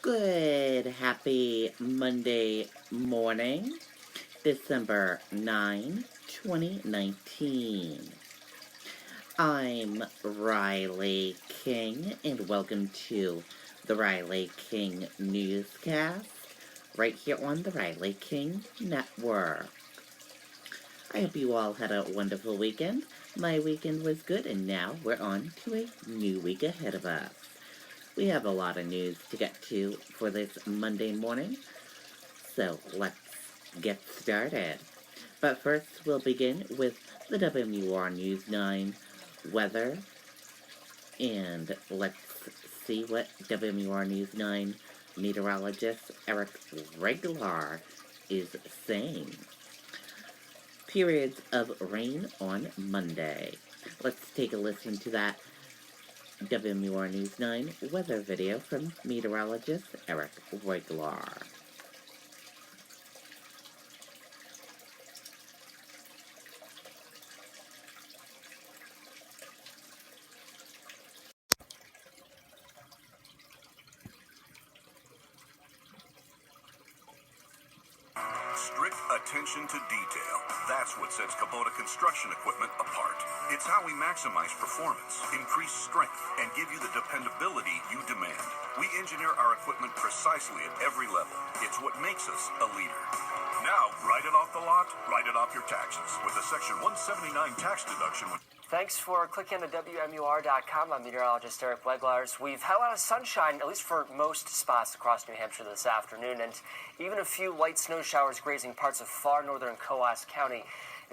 Good, happy Monday morning, December 9, 2019. I'm Riley King, and welcome to the Riley King Newscast, right here on the Riley King Network. I hope you all had a wonderful weekend. My weekend was good, and now we're on to a new week ahead of us. We have a lot of news to get to for this Monday morning, so let's get started. But first, we'll begin with the WMUR News 9 weather, and let's see what WMUR News 9 meteorologist Eric Reglar is saying. Periods of rain on Monday. Let's take a listen to that WMUR News 9 weather video from meteorologist Eric Reglar. Strict attention to detail. That's what sets Kubota construction equipment apart. It's how we maximize performance, increase strength, and give you the dependability you demand. We engineer our equipment precisely at every level. It's what makes us a leader. Now, write it off the lot, write it off your taxes with a Section 179 tax deduction. Thanks for clicking on WMUR.com. I'm meteorologist Eric Weglars. We've had a lot of sunshine, at least for most spots across New Hampshire this afternoon, and even a few light snow showers grazing parts of far northern Coas County.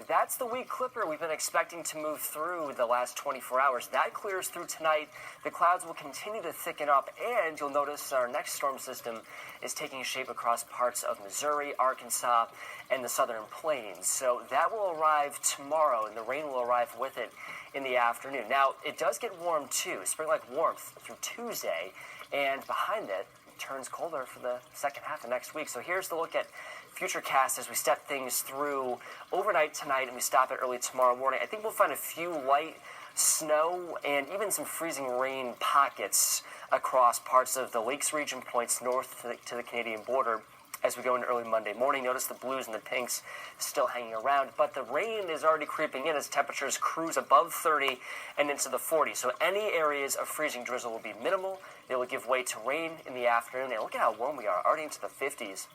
That's the weak clipper we've been expecting to move through the last 24 hours. That clears through tonight. The clouds will continue to thicken up, and you'll notice our next storm system is taking shape across parts of Missouri, Arkansas, and the southern plains. So that will arrive tomorrow, and the rain will arrive with it in the afternoon. Now, it does get warm, too, spring-like warmth through Tuesday, and behind it turns colder for the second half of next week. So here's the look at Futurecast as we step things through overnight tonight and we stop it early tomorrow morning. I think we'll find a few light snow and even some freezing rain pockets across parts of the Lakes region, points north to the Canadian border as we go into early Monday morning. Notice the blues and the pinks still hanging around, but the rain is already creeping in as temperatures cruise above 30 and into the 40s. So any areas of freezing drizzle will be minimal. They will give way to rain in the afternoon. And look at how warm we are, already into the 50s.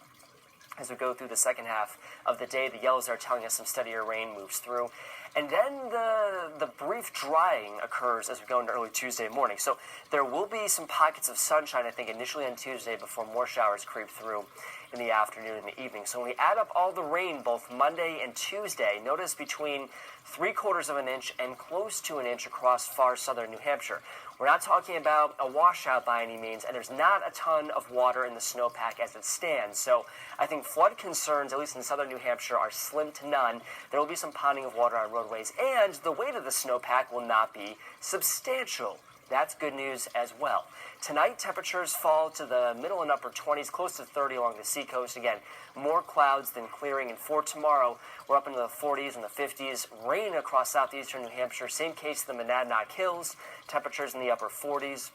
As we go through the second half of the day, the yellows are telling us some steadier rain moves through. And then the brief drying occurs as we go into early Tuesday morning. So there will be some pockets of sunshine, I think, initially on Tuesday before more showers creep through in the afternoon and the evening. So when we add up all the rain, both Monday and Tuesday, notice between 3/4 of an inch and close to an inch across far southern New Hampshire. We're not talking about a washout by any means, and there's not a ton of water in the snowpack as it stands. So I think flood concerns, at least in southern New Hampshire, are slim to none. There will be some ponding of water on roadways, and the weight of the snowpack will not be substantial. That's good news as well. Tonight, temperatures fall to the middle and upper 20s, close to 30 along the seacoast. Again, more clouds than clearing. And for tomorrow, we're up into the 40s and the 50s. Rain across southeastern New Hampshire. Same case in the Monadnock Hills. Temperatures in the upper 40s.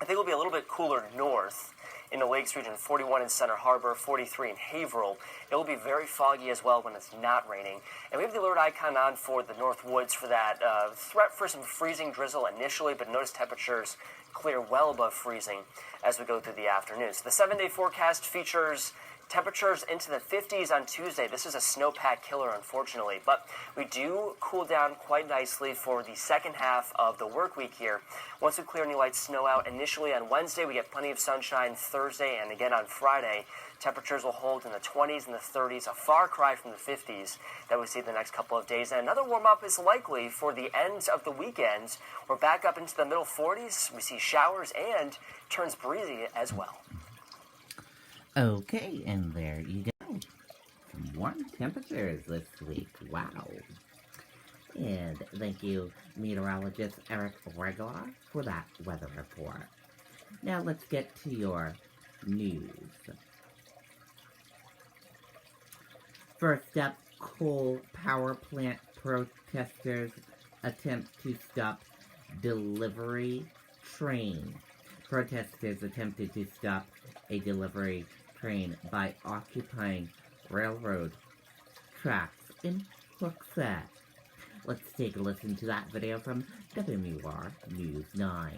I think it'll be a little bit cooler north in the Lakes region, 41 in Center Harbor, 43 in Haverhill. It will be very foggy as well when it's not raining. And we have the alert icon on for the North Woods for that threat for some freezing drizzle initially, but notice temperatures clear well above freezing as we go through the afternoon. So the 7-day forecast features temperatures into the 50s on Tuesday. This is a snowpack killer, unfortunately, but we do cool down quite nicely for the second half of the work week here. Once we clear any light snow out, initially on Wednesday, we get plenty of sunshine. Thursday and again on Friday, temperatures will hold in the 20s and the 30s, a far cry from the 50s that we see the next couple of days. And another warm-up is likely for the end of the weekend. We're back up into the middle 40s. We see showers and turns breezy as well. Okay, and there you go. Some warm temperatures this week. Wow. And thank you, meteorologist Eric Reglar, for that weather report. Now let's get to your news. First up, coal power plant protesters attempt to stop delivery train. Protesters attempted to stop a delivery train by occupying railroad tracks in Hooksett. Let's take a listen to that video from WMUR News 9.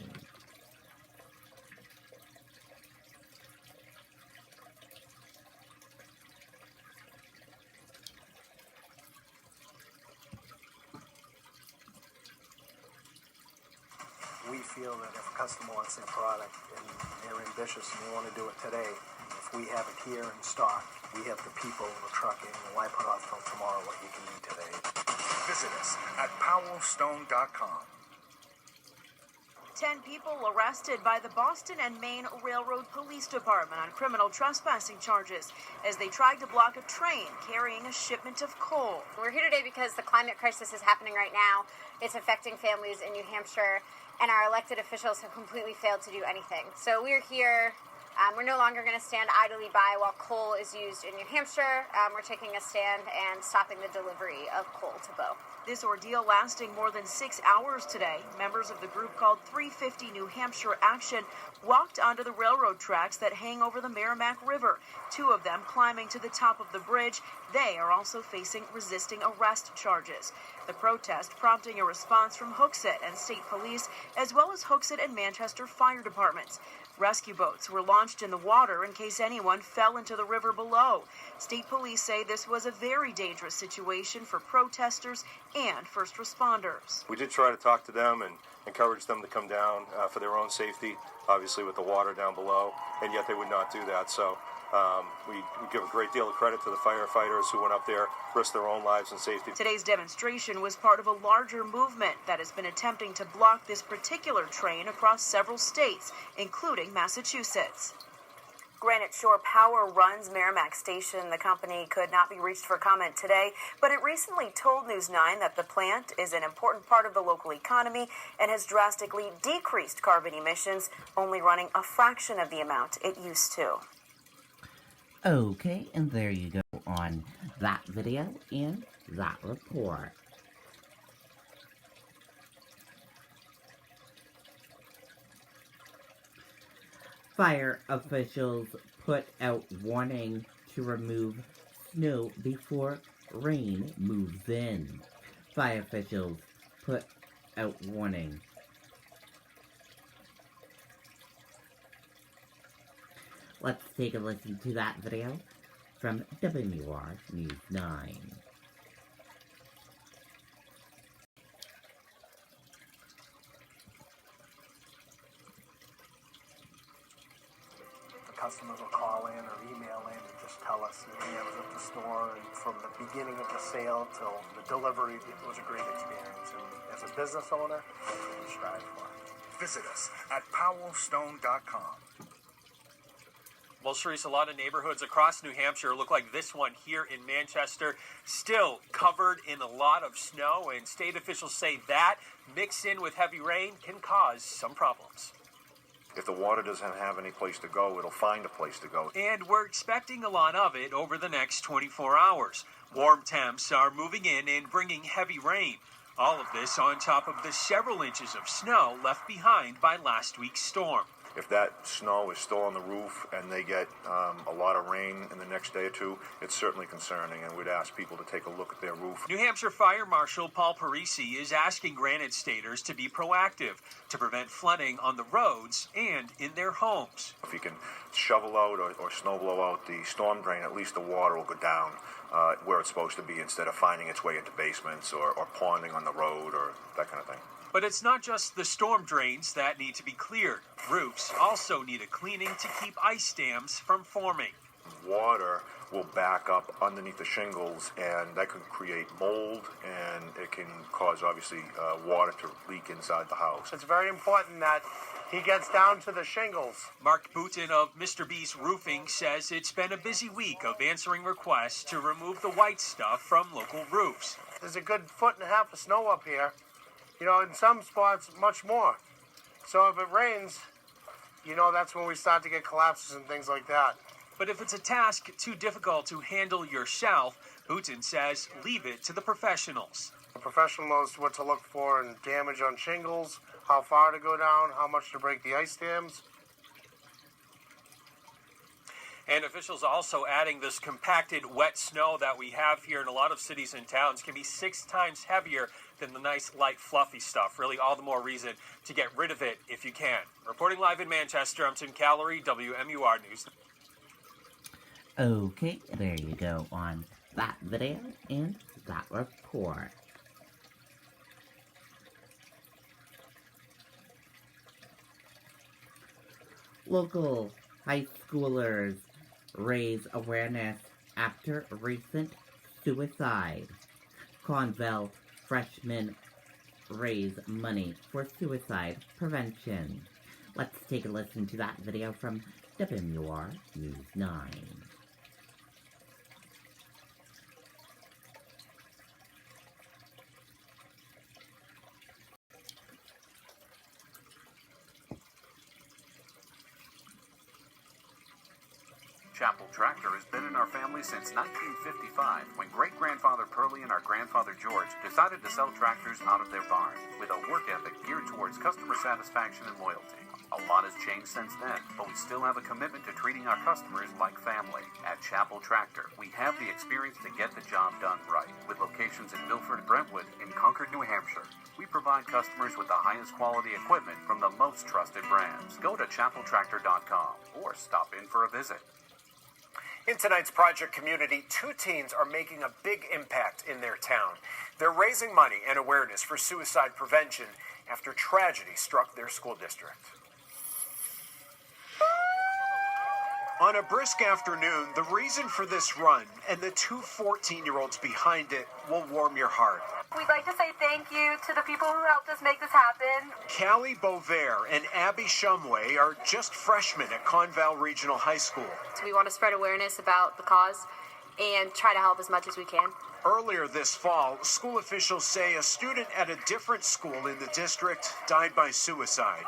We feel that if a customer wants their product and they're ambitious and they want to do it today, if we have it here in stock, we have the people, the trucking, and why put off till tomorrow what you can do today? Visit us at powellstone.com. 10 people arrested by the Boston and Maine Railroad Police Department on criminal trespassing charges as they tried to block a train carrying a shipment of coal. We're here today because the climate crisis is happening right now. It's affecting families in New Hampshire, and our elected officials have completely failed to do anything. So we're here. We're no longer going to stand idly by while coal is used in New Hampshire. We're taking a stand and stopping the delivery of coal to Bow. This ordeal lasting more than 6 hours today. Members of the group called 350 New Hampshire Action walked onto the railroad tracks that hang over the Merrimack River. 2 of them climbing to the top of the bridge. They are also facing resisting arrest charges. The protest prompting a response from Hooksett and state police, as well as Hooksett and Manchester fire departments. Rescue boats were launched in the water in case anyone fell into the river below. State police say this was a very dangerous situation for protesters and first responders. We did try to talk to them and encourage them to come down for their own safety, obviously with the water down below, and yet they would not do that. So we give a great deal of credit to the firefighters who went up there, risked their own lives and safety. Today's demonstration was part of a larger movement that has been attempting to block this particular train across several states, including Massachusetts. Granite Shore Power runs Merrimack Station. The company could not be reached for comment today, but it recently told News 9 that the plant is an important part of the local economy and has drastically decreased carbon emissions, only running a fraction of the amount it used to. Okay, and there you go on that video and that report. Fire officials put out warning to remove snow before rain moves in. Fire officials put out warning. Let's take a listen to that video from WMUR News 9. Customers will call in or email in and just tell us that I was at the store, and from the beginning of the sale till the delivery, it was a great experience. And as a business owner, we strive for it. Visit us at powellstone.com. Well, Sharice, a lot of neighborhoods across New Hampshire look like this one here in Manchester, still covered in a lot of snow, and state officials say that, mixed in with heavy rain, can cause some problems. If the water doesn't have any place to go, it'll find a place to go. And we're expecting a lot of it over the next 24 hours. Warm temps are moving in and bringing heavy rain. All of this on top of the several inches of snow left behind by last week's storm. If that snow is still on the roof and they get a lot of rain in the next day or two, it's certainly concerning, and we'd ask people to take a look at their roof. New Hampshire Fire Marshal Paul Parisi is asking Granite Staters to be proactive to prevent flooding on the roads and in their homes. If you can shovel out or snow blow out the storm drain, at least the water will go down where it's supposed to be instead of finding its way into basements or ponding on the road or that kind of thing. But it's not just the storm drains that need to be cleared. Roofs also need a cleaning to keep ice dams from forming. Water will back up underneath the shingles, and that could create mold, and it can cause, obviously, water to leak inside the house. It's very important that he gets down to the shingles. Mark Boutin of Mr. B's Roofing says it's been a busy week of answering requests to remove the white stuff from local roofs. There's a good 1.5 feet of snow up here. You know, in some spots, much more. So if it rains, you know, that's when we start to get collapses and things like that. But if it's a task too difficult to handle yourself, Boutin says leave it to the professionals. The professional knows what to look for in damage on shingles, how far to go down, how much to break the ice dams. And officials also adding this compacted wet snow that we have here in a lot of cities and towns can be 6 times heavier than the nice, light, fluffy stuff. Really, all the more reason to get rid of it if you can. Reporting live in Manchester, I'm Tim Callery, WMUR News. Okay, there you go on that video and that report. Local high schoolers raise awareness after recent suicide. Conville freshmen raise money for suicide prevention. Let's take a listen to that video from WMUR News 9. Chappell Tractor has been in our family since 1955, when great-grandfather Pearlie and our grandfather George decided to sell tractors out of their barn, with a work ethic geared towards customer satisfaction and loyalty. A lot has changed since then, but we still have a commitment to treating our customers like family. At Chappell Tractor, we have the experience to get the job done right, with locations in Milford, Brentwood, and Concord, New Hampshire. We provide customers with the highest quality equipment from the most trusted brands. Go to chappelltractor.com or stop in for a visit. In tonight's Project Community, 2 teens are making a big impact in their town. They're raising money and awareness for suicide prevention after tragedy struck their school district. On a brisk afternoon, the reason for this run and the 2 14-year-olds behind it will warm your heart. We'd like to say thank you to the people who helped us make this happen. Callie Bovair and Abby Shumway are just freshmen at Conval Regional High School. So we want to spread awareness about the cause and try to help as much as we can. Earlier this fall, school officials say a student at a different school in the district died by suicide.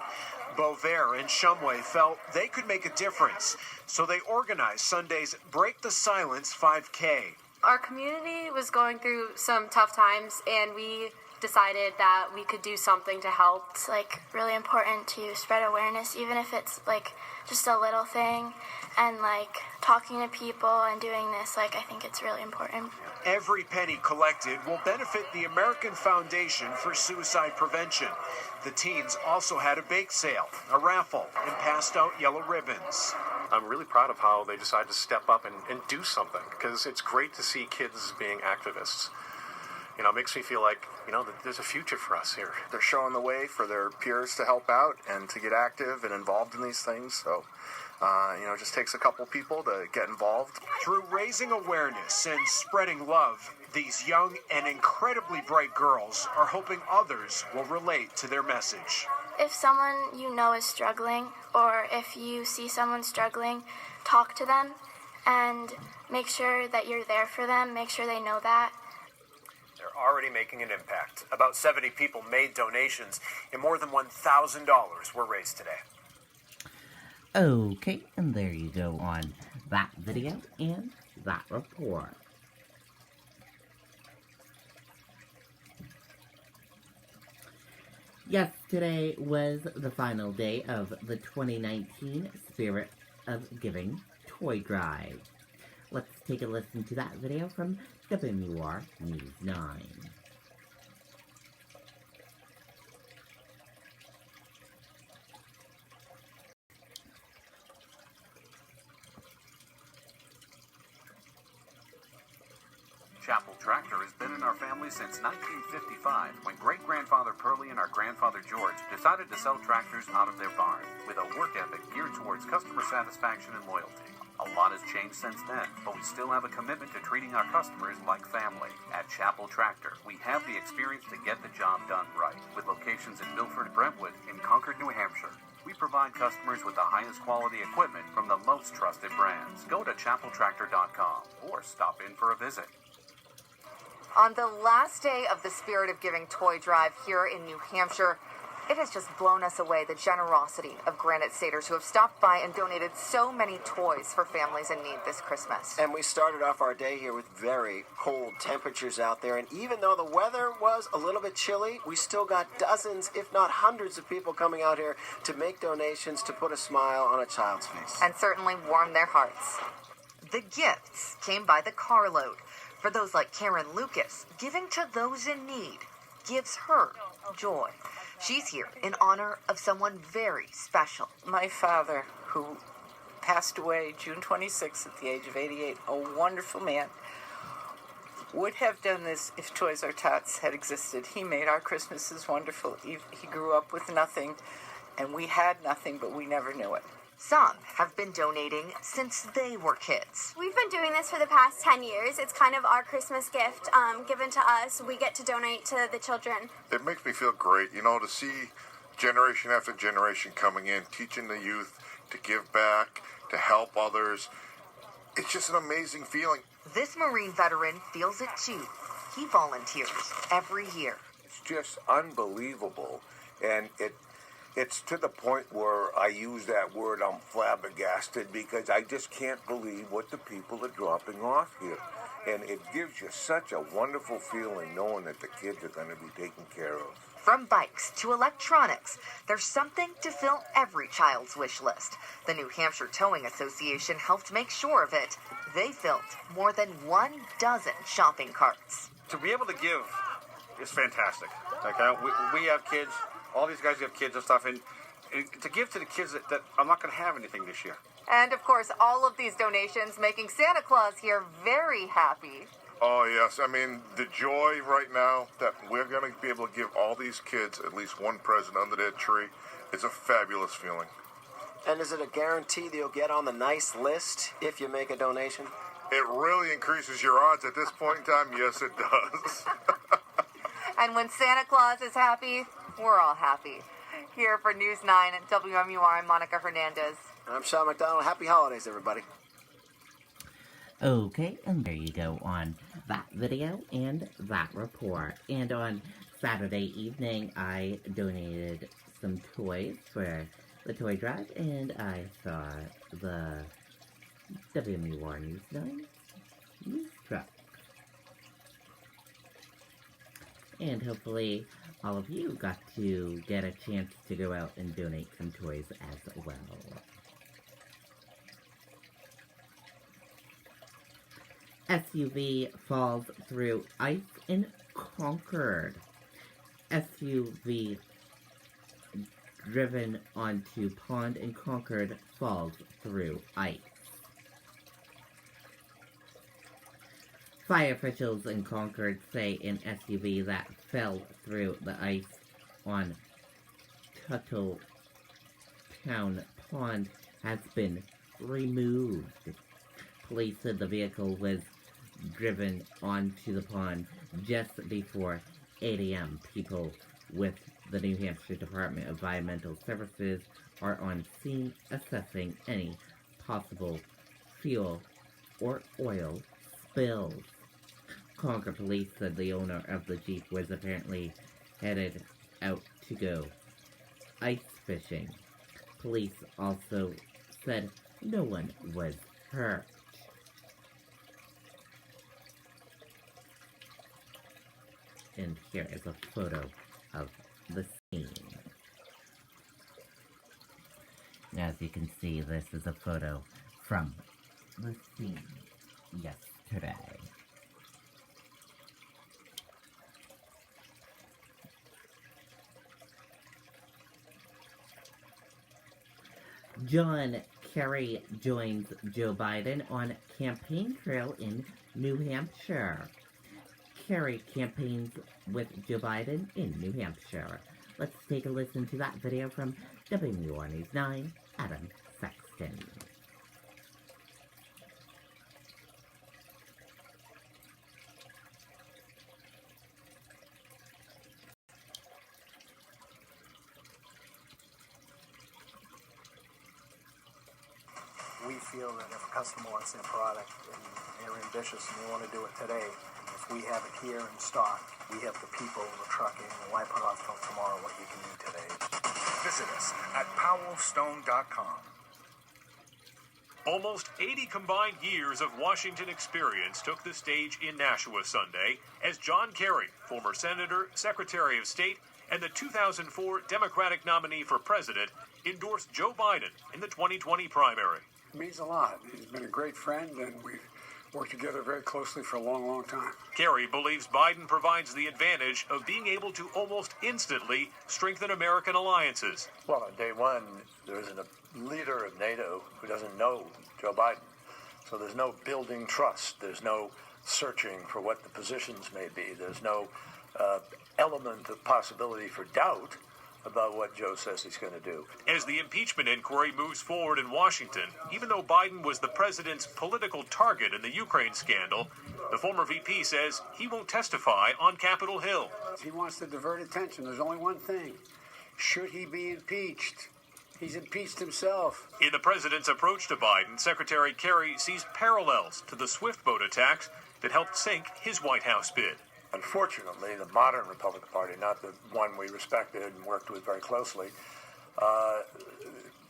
Bovair and Shumway felt they could make a difference, so they organized Sunday's Break the Silence 5K. Our community was going through some tough times, and we decided that we could do something to help. It's really important to spread awareness, even if it's just a little thing, and talking to people and doing this, I think it's really important. Every penny collected will benefit the American Foundation for Suicide Prevention. The teens also had a bake sale, a raffle, and passed out yellow ribbons. I'm really proud of how they decided to step up and do something, because it's great to see kids being activists. It makes me feel like, that there's a future for us here. They're showing the way for their peers to help out and to get active and involved in these things. So, it just takes a couple people to get involved. Through raising awareness and spreading love, these young and incredibly bright girls are hoping others will relate to their message. If someone you know is struggling, or if you see someone struggling, talk to them and make sure that you're there for them, make sure they know that. They're already making an impact. About 70 people made donations, and more than $1,000 were raised today. Okay, and there you go on that video and that report. Yesterday was the final day of the 2019 Spirit of Giving Toy Drive. Let's take a listen to that video from WMUR News 9. Chappell Tractor has been in our family since 1955, when great-grandfather Pearlie and our grandfather George decided to sell tractors out of their barn, with a work ethic geared towards customer satisfaction and loyalty. A lot has changed since then, but we still have a commitment to treating our customers like family. At Chappell Tractor, we have the experience to get the job done right, with locations in Milford, Brentwood, and Concord, New Hampshire. We provide customers with the highest quality equipment from the most trusted brands. Go to chappelltractor.com or stop in for a visit. On the last day of the Spirit of Giving Toy Drive here in New Hampshire, It has just blown us away, the generosity of Granite Staters who have stopped by and donated so many toys for families in need this Christmas. And we started off our day here with very cold temperatures out there. And even though the weather was a little bit chilly, we still got dozens, if not hundreds of people coming out here to make donations to put a smile on a child's face. And certainly warm their hearts. The gifts came by the carload. For those like Karen Lucas, giving to those in need gives her joy. She's here in honor of someone very special. My father, who passed away June 26th at the age of 88, a wonderful man, would have done this if Toys R Tots had existed. He made our Christmases wonderful. He grew up with nothing, and we had nothing, but we never knew it. Some have been donating since they were kids. We've been doing this for the past 10 years. It's kind of our Christmas gift given to us. We get to donate to the children. It makes me feel great, to see generation after generation coming in, teaching the youth to give back, to help others. It's just an amazing feeling. This Marine veteran feels it too. He volunteers every year. It's just unbelievable, and it's to the point where I use that word, I'm flabbergasted, because I just can't believe what the people are dropping off here. And it gives you such a wonderful feeling knowing that the kids are going to be taken care of. From bikes to electronics, there's something to fill every child's wish list. The New Hampshire Towing Association helped make sure of it. They filled more than 12 shopping carts. To be able to give is fantastic. We have kids. All these guys have kids and stuff, and to give to the kids that I'm not going to have anything this year. And, of course, all of these donations making Santa Claus here very happy. Oh, yes. The joy right now that we're going to be able to give all these kids at least one present under their tree is a fabulous feeling. And is it a guarantee that you'll get on the nice list if you make a donation? It really increases your odds at this point in time. Yes, it does. And when Santa Claus is happy, we're all happy. Here for News 9 at WMUR, I'm Monica Hernandez. And I'm Sean McDonald. Happy holidays, everybody. Okay, and there you go on that video and that report. And on Saturday evening, I donated some toys for the toy drive, and I saw the WMUR News 9 news truck. And hopefully all of you got to get a chance to go out and donate some toys as well. SUV falls through ice in Concord. SUV driven onto pond in Concord falls through ice. Fire officials in Concord say an SUV that fell through the ice on Tuttletown Pond has been removed. Police said the vehicle was driven onto the pond just before 8 a.m. People with the New Hampshire Department of Environmental Services are on scene assessing any possible fuel or oil spills. Concord police said the owner of the Jeep was apparently headed out to go ice fishing. Police also said no one was hurt. And here is a photo of the scene. And as you can see, this is a photo from the scene yesterday. John Kerry joins Joe Biden on campaign trail in New Hampshire. Kerry campaigns with Joe Biden in New Hampshire. Let's take a listen to that video from WMUR News 9, Adam Sexton. We feel that if a customer wants their product and they're ambitious and they want to do it today, if we have it here in stock, We have the people, the trucking, and why put off till tomorrow what you can do today? Visit us at powellstone.com. Almost 80 combined years of Washington experience took the stage in Nashua Sunday as John Kerry, former senator, secretary of state, and the 2004 Democratic nominee for president, endorsed Joe Biden in the 2020 primary. It means a lot. He's been a great friend, and we've worked together very closely for a long, long time. Kerry believes Biden provides the advantage of being able to almost instantly strengthen American alliances. Well, on day one, there isn't a leader of NATO who doesn't know Joe Biden. So there's no building trust. There's no searching for what the positions may be. There's no element of possibility for doubt about what Joe says he's going to do. As the impeachment inquiry moves forward in Washington, even though Biden was the president's political target in the Ukraine scandal, the former VP says he won't testify on Capitol Hill. He wants to divert attention. There's only one thing. Should he be impeached? He's impeached himself. In the president's approach to Biden, Secretary Kerry sees parallels to the Swift boat attacks that helped sink his White House bid. Unfortunately, the modern Republican Party, not the one we respected and worked with very closely,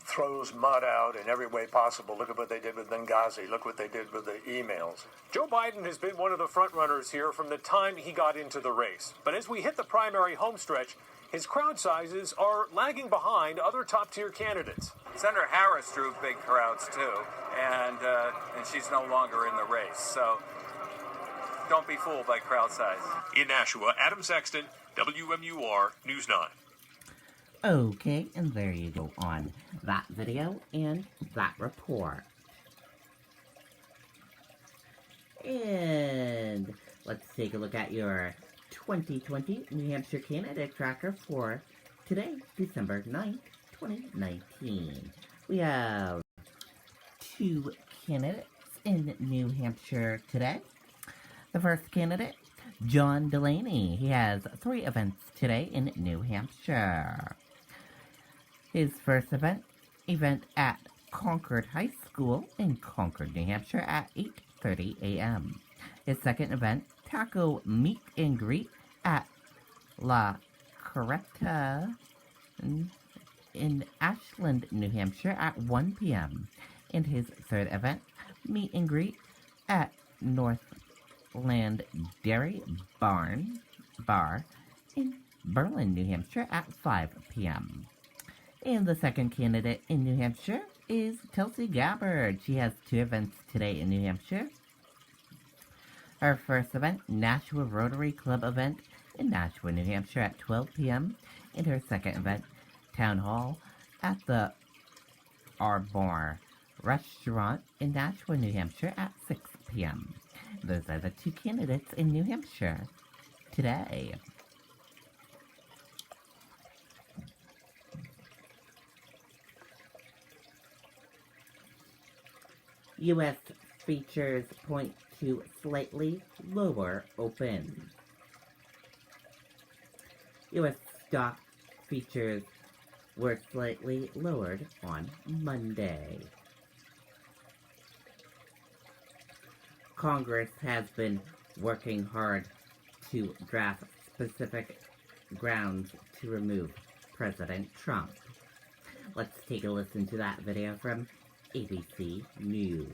throws mud out in every way possible. Look at what they did with Benghazi. Look what they did with the emails. Joe Biden has been one of the frontrunners here from the time he got into the race. But as we hit the primary homestretch, his crowd sizes are lagging behind other top-tier candidates. Senator Harris drew big crowds, too, and she's no longer in the race. So don't be fooled by crowd size. In Nashua, Adam Sexton, WMUR News 9. Okay, and there you go on that video and that report. And let's take a look at your 2020 New Hampshire candidate tracker for today, December 9th, 2019. We have 2 candidates in New Hampshire today. The first candidate, John Delaney. He has 3 events today in New Hampshire. His first event at Concord High School in Concord, New Hampshire at 8:30 a.m. His second event, taco meet and greet at La Coretta in Ashland, New Hampshire at 1 p.m. And his third event, meet and greet at Northland Dairy Bar in Berlin, New Hampshire at 5 p.m. And the second candidate in New Hampshire is Kelsey Gabbard. She has 2 events today in New Hampshire. Her first event, Nashua Rotary Club event in Nashua, New Hampshire at 12 p.m. And her second event, Town Hall at the Arbor Restaurant in Nashua, New Hampshire at 6 p.m. Those are the 2 candidates in New Hampshire today. U.S. features point to slightly lower open. U.S. stock features were slightly lowered on Monday. Congress has been working hard to draft specific grounds to remove President Trump. Let's take a listen to that video from ABC News.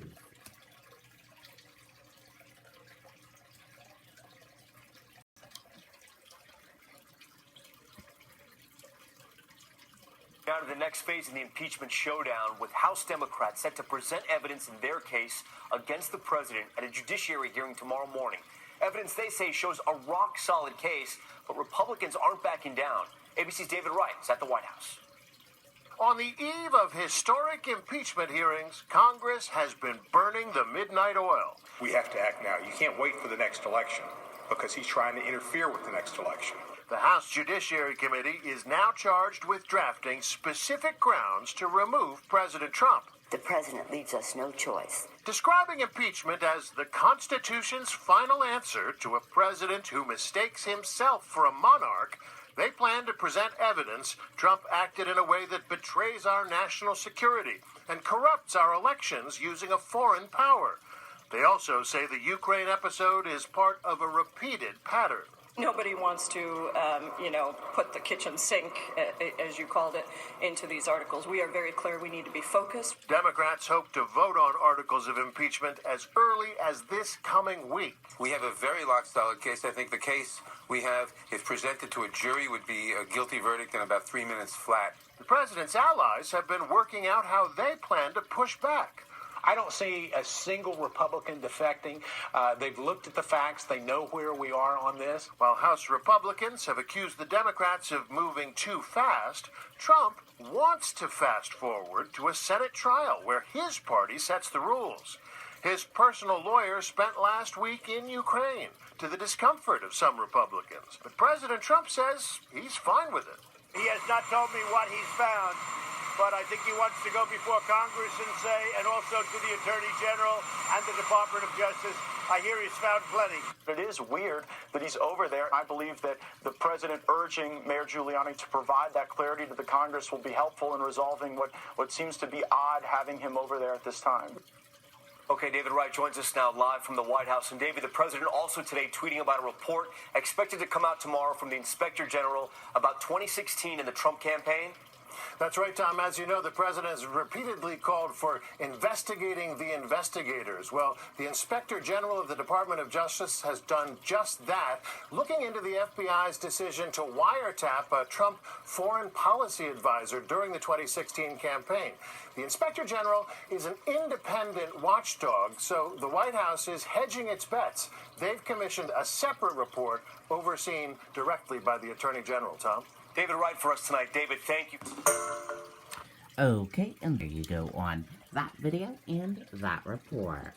Now to the next phase in the impeachment showdown, with House Democrats set to present evidence in their case against the president at a judiciary hearing tomorrow morning. Evidence they say shows a rock-solid case, but Republicans aren't backing down. ABC's David Wright is at the White House. On the eve of historic impeachment hearings, Congress has been burning the midnight oil. We have to act now. You can't wait for the next election because he's trying to interfere with the next election. The House Judiciary Committee is now charged with drafting specific grounds to remove President Trump. The president leaves us no choice. Describing impeachment as the Constitution's final answer to a president who mistakes himself for a monarch, they plan to present evidence Trump acted in a way that betrays our national security and corrupts our elections using a foreign power. They also say the Ukraine episode is part of a repeated pattern. Nobody wants to, put the kitchen sink, as you called it, into these articles. We are very clear we need to be focused. Democrats hope to vote on articles of impeachment as early as this coming week. We have a very rock-solid case. I think the case we have, if presented to a jury, would be a guilty verdict in about 3 minutes flat. The president's allies have been working out how they plan to push back. I don't see a single Republican defecting. They've looked at the facts. They know where we are on this. While House Republicans have accused the Democrats of moving too fast, Trump wants to fast forward to a Senate trial where his party sets the rules. His personal lawyer spent last week in Ukraine, to the discomfort of some Republicans. But President Trump says he's fine with it. He has not told me what he's found, but I think he wants to go before Congress and say, and also to the Attorney General and the Department of Justice, I hear he's found plenty. It is weird that he's over there. I believe that the president urging Mayor Giuliani to provide that clarity to the Congress will be helpful in resolving what seems to be odd having him over there at this time. Okay, David Wright joins us now live from the White House. And David, the president also today tweeting about a report expected to come out tomorrow from the Inspector General about 2016 and the Trump campaign. That's right, Tom. As you know, the president has repeatedly called for investigating the investigators. Well, the Inspector General of the Department of Justice has done just that, looking into the FBI's decision to wiretap a Trump foreign policy advisor during the 2016 campaign. The Inspector General is an independent watchdog, so the White House is hedging its bets. They've commissioned a separate report overseen directly by the Attorney General, Tom. David Wright for us tonight. David, thank you. Okay, and there you go on that video and that report.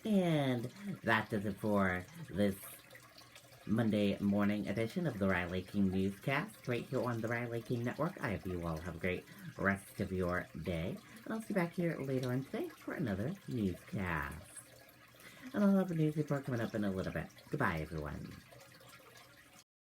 And that does it for this Monday morning edition of the Riley King Newscast, right here on the Riley King Network. I hope you all have a great rest of your day. And I'll see you back here later on today for another newscast. And I'll have a news report coming up in a little bit. Goodbye, everyone.